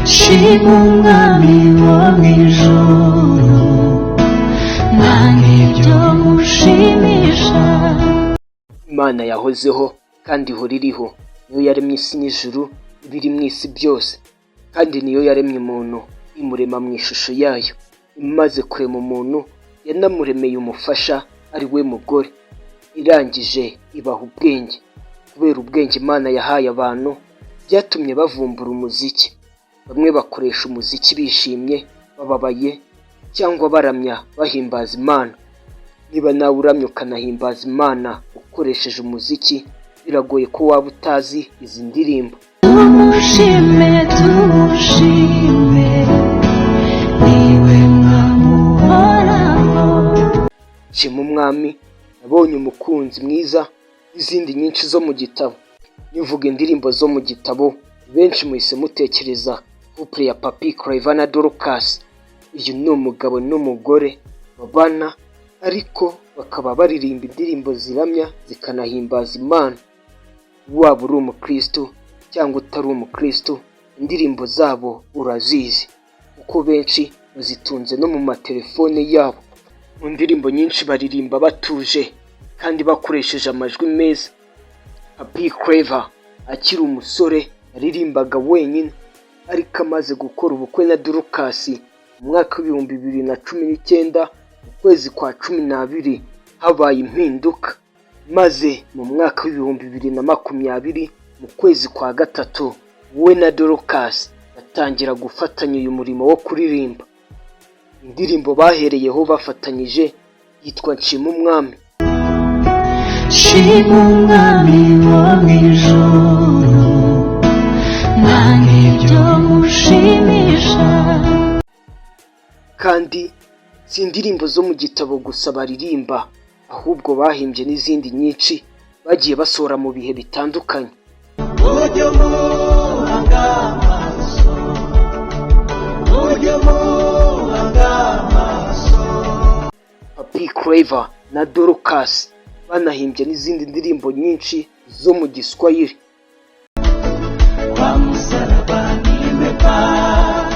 shima umwami wo mw'ijuru nta nk'ibyo mushimisha. Imana yahozeho kandi ihora iriho, niyo yaremye isi n'ijuru ibiri mu isi byose, kandi niyo yaremye umuntu imurema mu ishusho yayo. Imaze kurema umuntu yanamuremeye umufasha ari we mugore, irangije ibaha ubwenge. Kubera ubwenge Imana yahaye abantu byatumye bavumbura umuziki. Bamwe bakoresha umuziki bishimye, bababaye cyangwa baramya bahimbaza Imana. Niba nawe uramya ukanahimbaza Imana ukoresheje umuziki, biragoye ko waba utazi izi ndirimbo. Tumushime tumushime niwe mwamuhoraho. Shima umwami, nabonye umukunzi mwiza, n'izindi nyinshi zo mu gitabo. Nivuga indirimbo zo mu gitabo, benshi muhise mutekereza couple ya Papi Clever na Dorcas. Uyu ni umugabo n'umugore babana, ariko bakaba baririmba indirimbo ziramya zikanahimbaza Imana. Waba uri umukristo cyangwa utari umukristo, indirimbo zabo urazizi kuko benshi bazitunze no mu matelefone yabo. Mu ndirimbo nyinshi baririmba batuje kandi bakoresheje amajwi meza. Papi Clever akiri umusore yaririmbaga wenyine, ariko amaze gukora ubukwe na Dorcas mu mwaka w'ibihumbi 2019 mu kwezi kwa 12 habaye impinduka, maze mu mwaka w'ibihumbi 2020 mu kwezi kwa gatatu we na Dorcas batangira gufatanya uyu murimo wo kuririmba. Indirimbo bahereyeho bafatanyije yitwa Nshima umwami. Shima umwami wo mw'ijuru nta nk'ibyo mushimisha. Kandi si indirimbo zo mu gitabo gusa baririmba, ahubwo bahimbye n'izindi nyinshi bagiye basohora mu bihe bitandukanye. Ujye muhanga amaso, ujye muhanga amaso. Papi Clever na Dorcas banahimbye n'izindi ndirimbo nyinshi zo mu Giswahili. Kwa msalaba nimepata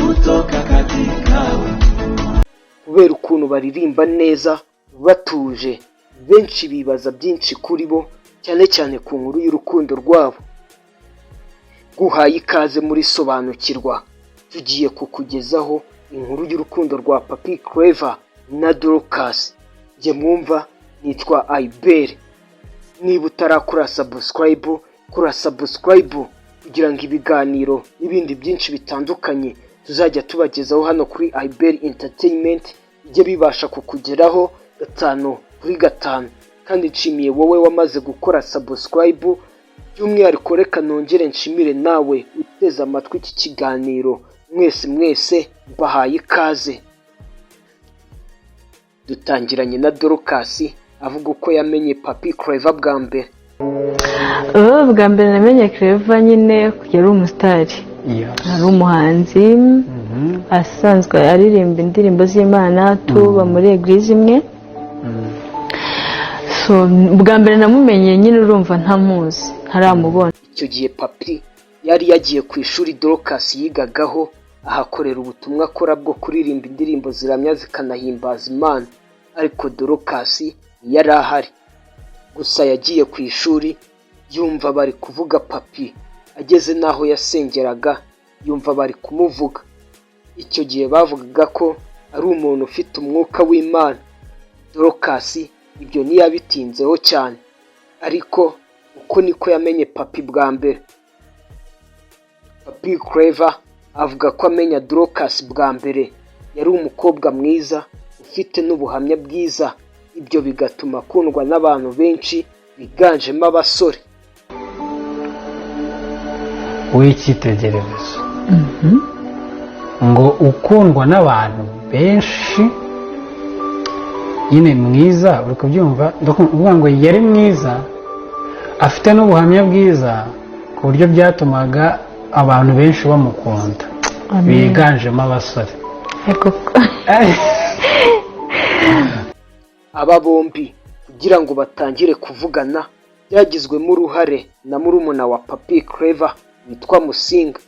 kutoka katika utumwa. Kubera ukuntu baririmba neza batuje, benshi bibaza byinshi kuri bo, cyane cyane ku nkuru y'urukundo rwabo. Guhaye ikaze muri Sobanukirwa, tugiye kukugezaho inkuru y'urukundo rwa Papi Clever na Dorcas. Jye mwumva nitwa Aibel. Niba utarakora subscribe, kora subscribe kugira ngo ibiganiro n'ibindi byinshi bitandukanye tuzajya tubagezaho hano kuri Aibel Entertainment bijye bibasha kukugeraho 5 kuri 5. Kandi nshimiye wowe wamaze gukora subscribe, by'umwihariko reka nongere nshimire nawe uteze amatwi iki kiganiro. Mwese mbahaye ikaze. Dutangiranye na Dorcas avuga uko yamenye Papi Clever bwa mbere. Bwa mbere namenye Clever nyine kugera umusitari. Ari umuhanzi asanzwe aririmba indirimbo z'Imana, tuba muri eglise imwe. So bwa mbere namumenye nyine urumva ntamuzi, ntaramubona. Icyo gihe Papi yari yagiye ku ishuri Dorcas yigagaho, ahakorera ubutumwa akora bwo kuririmba indirimbo ziramya zikanahimbaza Imana, ariko Dorcas yari ahari. Gusa yagiye ku ishuri yumva bari kuvuga Papi, ageze naho yasengeraga yumva bari kumuvuga. Icyo gihe bavugaga ko ari umuntu ufite umwuka w'Imana. Dorcas ibyo ntiyabitinzeho cyane, ariko uko niko yamenye Papi bwa mbere. Papi Clever avuga ko amenya Dorcas bwa mbere yari umukobwa mwiza ufite n'ubuhamya bwiza, ibyo bigatuma akundwa n'abantu benshi biganjemo abasore. W'icyitegererezo ngo ukundwa n'abantu benshi, nyine mwiza, uri kubyumva, ndakuvuga ngo yari mwiza afite n'ubuhamya bwiza ku buryo byatumaga abantu benshi bamukunda, biganjemo abasore. Aba bombi kugira ngo batangire kuvugana byagizwemo uruhare na murumuna wa Papi Clever witwa Musinga.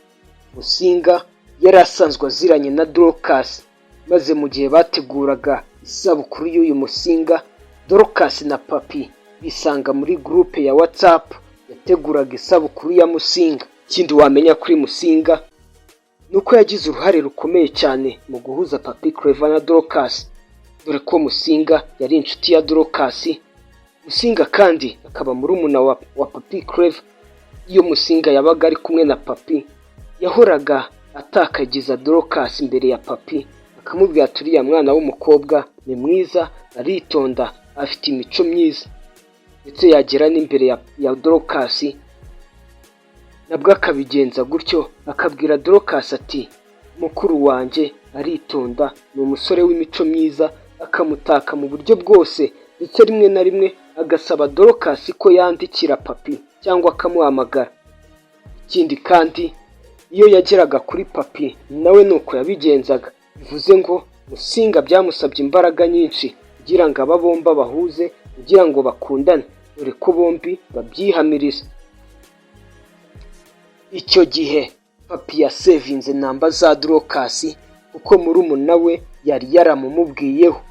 Musinga yari asanzwe aziranye na Dorcas, maze mu gihe bateguraga isabukuru y'uyu Musinga, Dorcas na Pappy bisanga muri groupe ya WhatsApp yateguraga isabukuru ya Musinga. Ikindi wamenya kuri Musinga nuko yagize uruhare rukomeye cyane mu guhuza Pappy Clever na Dorcas, dore ko Musinga yari inshuti ya Dorcas. Musinga kandi akaba murumuna wa Pappy Clever. Iyo Musinga yabaga ari kumwe na Pappy, yahoraga atakagiza Dorcas imbere ya Pappy, akamubwira ati uriya mwana w'umukobwa ni mwiza, aritonda, afite imico myiza. Ndetse yagera n'imbere ya Dorcas nabwo akabigenza gutyo, akabwira Dorcas ati mukuru wanjye aritonda, ni umusore w'imico myiza, akamutaka mu buryo bwose, ndetse rimwe na rimwe agasaba Dorcas ko yandikira Pappy cyangwa akamuhamagara. Ikindi kandi iyo yageraga kuri Pappy nawe nuko yabigenzaga, bivuze ngo Musinga byamusabye imbaraga nyinshi kugira ngo aba bombi bahuze, kugira ngo bakundane, dore ko bombi babyihamiriza. Icyo gihe Pappy yasevinze namba za Dorcas kuko murumuna we yari yaramumubwiyeho,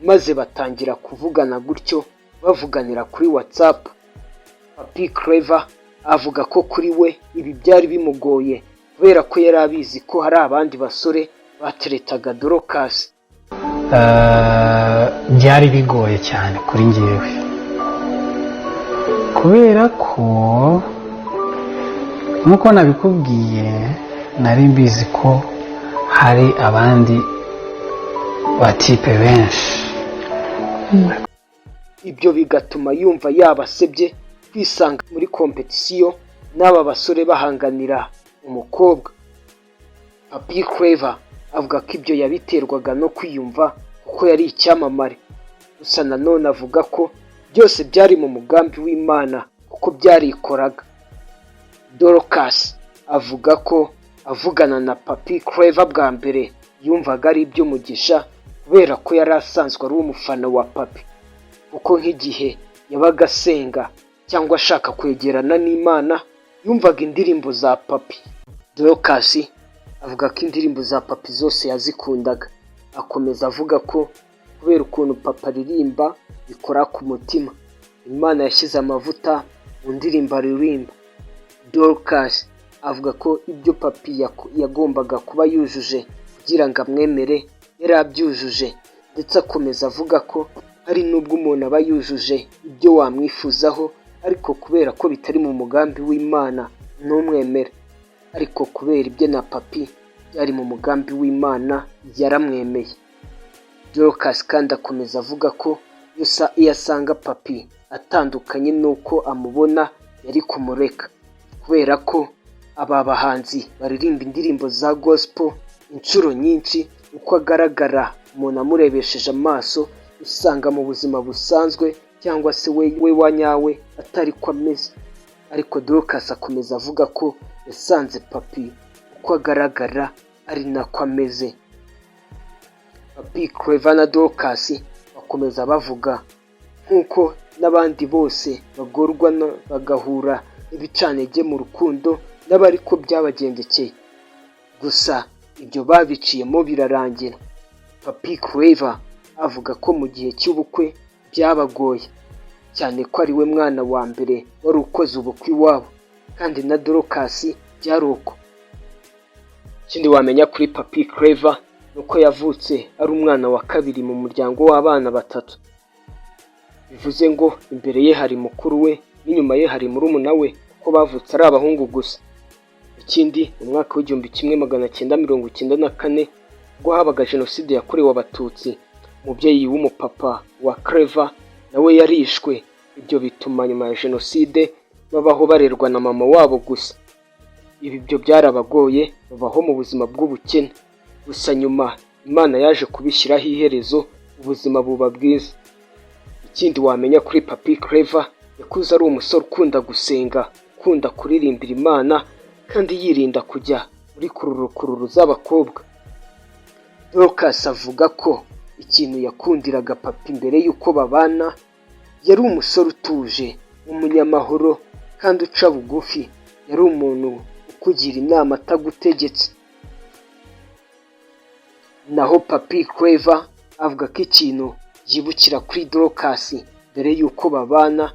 maze batangira kuvugana gutyo, bavuganira kuri WhatsApp. Pappy Clever avuga ko kuri we ibi byari bimugoye kubera ko yari abizi ko hari abandi basore bateretaga Dorcas. Byari bigoye cyane kuri njyewe kubera ko nk'uko nabikubwiye nari mbizi ko hari abandi batipe benshi. Ibyo bigatuma yumva yabasebye kwisanga muri kompetisiyo n'aba basore bahanganira umukobwa. Pappy Clever avuga ko ibyo yabiterwaga no kwiyumva kuko yari icyamamare, gusa nanone avuga ko byose byari mu mugambi w'Imana kuko byarikoraga. Dorcas avuga ko avugana na Pappy Clever bwa mbere yumvaga ari iby'umugisha kubera ko yari asanzwe ari umufana wa Pappy, kuko nk'igihe yabaga asenga cyangwa ashaka kwegerana n'Imana yumvaga indirimbo za Pappy. Dorcas avuga ko indirimbo za Pappy zose yazikundaga, akomeza avuga ko kubera ukuntu Pappy aririmba bikora ku mutima, Imana yashyize amavuta mu ndirimbo aririmba. Dorcas avuga ko ibyo Pappy yagombaga kuba yujuje kugira ngo amwemere yari abyujuje, ndetse akomeza avuga ko hari n'ubwo umuntu aba yujuje ibyo wamwifuzaho, ariko kubera ko bitari mu mugambi w'Imana ntumwemere, ariko kubera ibyo na Pappy byari mu mugambi w'Imana yaramwemeye. Dorcas kandi akomeza avuga ko iyo asanga Pappy atandukanye n'uko amubona yari kumureka, kubera ko aba bahanzi baririmba indirimbo za gospel inshuro nyinshi, uko agaragara umuntu amurebesheje amaso usanga mu buzima busanzwe cyangwa se we wa nyawe atari ko ameze. Ariko Dorcas akomeza avuga ko yasanze Pappy uko agaragara ari nako ameze. Pappy Clever na Dorcas bakomeza bavuga nk'uko n'abandi bose bagorwa bagahura n'ibicantege mu rukundo n'abari ko byabagendekeye, gusa ibyo babiciyemo birarangira. Pappy Clever avuga ko mu gihe cy'ubukwe byabagoye cyane ko ari we mwana wa mbere wari ukoze ubukwe iwabo, kandi na Dorcas byari uko. Ikindi wamenya kuri Pappy Clever nuko yavutse ari umwana wa kabiri mu muryango w'abana batatu, bivuze ngo imbere ye hari mukuru we n'inyuma ye hari murumuna we, kuko bavutse ari abahungu gusa. Ikindi mu mwaka w'1994 ubwo habaga jenoside yakorewe abatutsi, umubyeyi w'umupapa wa Clever nawe yarishwe. Ibyo bituma nyuma ya jenoside babaho barerwa na mama wabo gusa. Ibi byo byarabagoye, babaho mu buzima bw'ubukene, gusa nyuma Imana yaje kubishyiraho iherezo, ubuzima buba bwiza. Ikindi wamenya kuri Pappy Clever, yakuze ari umusore ukunda gusenga, ukunda kuririmbira Imana, kandi yirinda kujya muri kururu z'abakobwa. Dorcas avuga ko ikintu yakundiraga Pappy mbere y'uko babana, yari umusore utuje, umunyamahoro kandi uca bugufi. Yari umuntu kukugira inama atagutegetse. Naho Papi Clever avuga ko ikintu yibukira kuri Dorcas mbere y'uko babana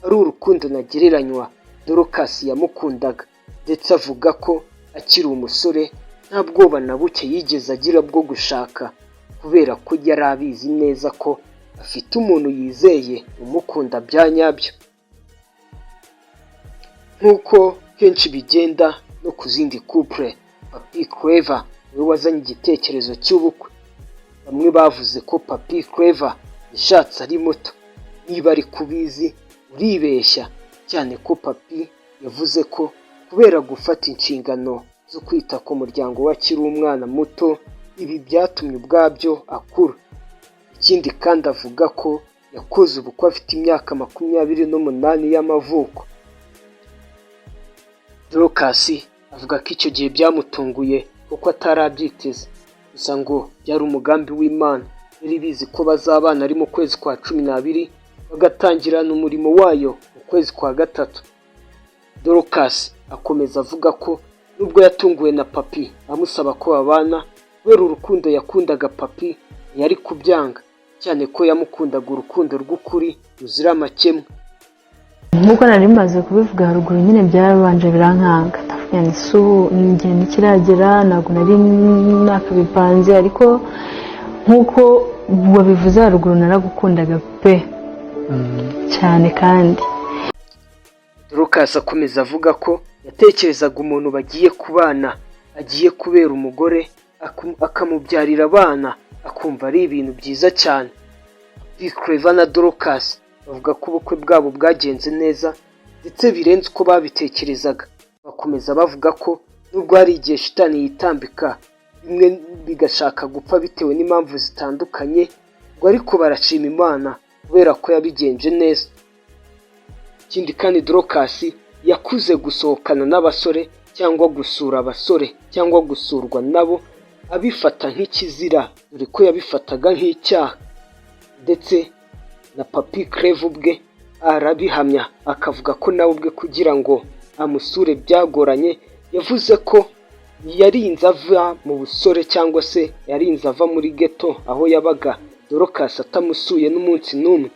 ari urukundo ntagereranywa Dorcas yamukundaga, ndetse avuga ko akiri umusore nta bwoba na buke yigeze agira bwo gushaka, kubera ko yari abizi neza ko afite umuntu yizeye umukunda bya nyabyo. Nk'uko kenshi bigenda no ku zindi couple, Papi Clever we wazanye igitekerezo cy'ubukwe. Bamwe bavuze ko Papi Clever yashatse ari muto. Niba ari kubizi uribeshya, cyane ko Papi yavuze ko kubera gufata inshingano zo kwita ku muryango we akiri umwana muto, ibi byatumye ubwabyo akura. Ikindi kandi avuga ko yakoze ubukwe afite imyaka 28 y'amavuko. Dorcas avuga ko icyo gihe byamutunguye kuko atarabyiteze, gusa ngo byari umugambi w'Imana. Yari bizi ko bazabana ari mu kwezi kwa 12 bagatangirana umurimo wayo mu kwezi kwa 3. Dorcas akomeza avuga ko nubwo yatunguwe na Papi amusaba ko babana, kubera urukundo yakundaga Papi yari kubyanga, cyane ko yamukundaga urukundo rw'ukuri ruzira amakemwa. Nk'uko nari maze kubivuga haruguru, nyine byarabanje birankanga, ndavuga nti igihe ntikiragera, ntabwo nari nakabipanze, ariko nk'uko wabivuze haruguru naragukundaga pe cyane. Kandi Dorcas akomeza avuga ko yatekerezaga umuntu bagiye kubana agiye kubera umugore, akamubyarira abana, akumva ari ibintu byiza cyane. Papi Clever na Dorcas bavuga ko ubukwe bwabo bwagenze neza ndetse birenze uko babitekerezaga. Bakomeza bavuga ko nubwo hari igihe shitani yitambika bimwe bigashaka gupfa bitewe n'impamvu zitandukanye, ngo ariko barashima Imana kubera ko yabigenje neza. Ikindi kandi Dorcas yakuze gusohokana n'abasore cyangwa gusura abasore cyangwa gusurwa nabo abifata nk'ikizira, dore ko yabifataga nk'icyaha. Ndetse na Papi Clever ubwe arabihamya, akavuga ko nawe ubwe kugira ngo amusure byagoranye. Yavuze ko yarinze ava mu busore cyangwa se yarinze ava muri ghetto aho yabaga Dorcas atamusuye n'umunsi n'umwe.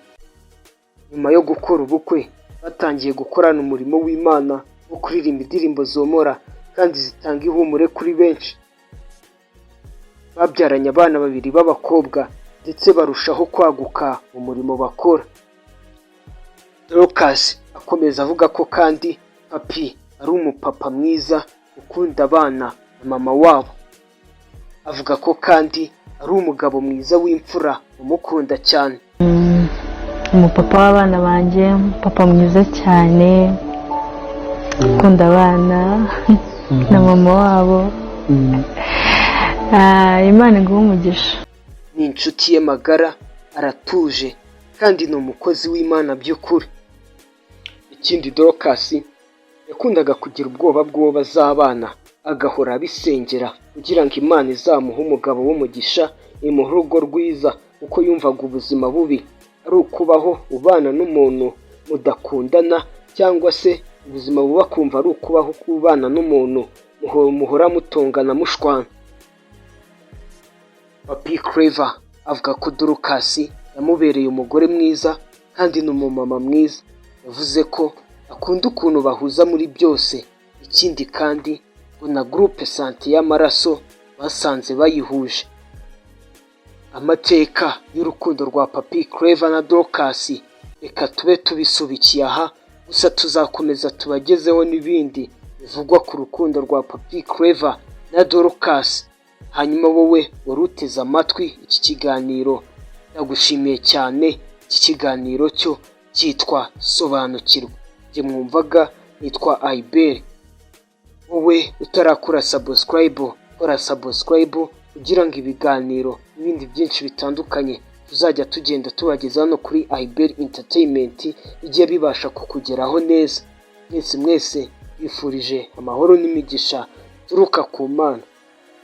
Nyuma yo gukora ubukwe batangiye gukorana umurimo w'Imana wo kuririmba indirimbo zomora kandi zitanga ihumure kuri benshi. Babyaranye abana 2 b'abakobwa ndetse barushaho kwaguka mu murimo bakora. Dorcas akomeza avuga ko kandi Papi ari umupapa mwiza ukunda abana na mama wabo. Avuga ko kandi ari umugabo mwiza w'imfura umukunda cyane. umupapa w'abana banjye, papa mwiza cyane, ukunda abana na mama wabo. Imana iguhe umugisha. Ni inshuti ye magara, aratuje kandi ni umukozi w'Imana by'ukuri. Ikindi Dorcas yakundaga kugira ubwoba bw'uwo bazabana, agahora abisengera kugira ngo Imana izamuhe umugabo w'umugisha, imuhe urugo rwiza, uko yumvaga ubuzima bubi ari ukubaho ubana n'umuntu mudakundana, cyangwa se ubuzima buba kumva ari ukubaho kubana n'umuntu muhora mutongana mushwana. Papi Clever avuga ko Dorcas yamubereye umugore mwiza kandi ni umumama mwiza. Yavuze ko akunda ukuntu bahuza muri byose. Ikindi kandi ngo na groupe santé y'amaraso basanze bayihuje. Amateka y'urukundo rwa Papi Clever na Dorcas reka tube tubisubikiye aha, gusa tuzakomeza tubagezeho n'ibindi bivugwa ku rukundo rwa Papi Clever na Dorcas. Hanyuma wowe wari uteze amatwi iki kiganiro, ndagushimiye cyane. Iki kiganiro cyo cyitwa Sobanukirwa. Njye mwumvaga nitwa Iberi. Wowe utarakora subscribe, kora subscribe kugira ngo ibiganiro n'ibindi byinshi bitandukanye tuzajya tugenda tubageza hano kuri Iberi Entertainment igiye bibasha kukugeraho neza. Mwese bifurije amahoro n'imigisha turuka ku Mana.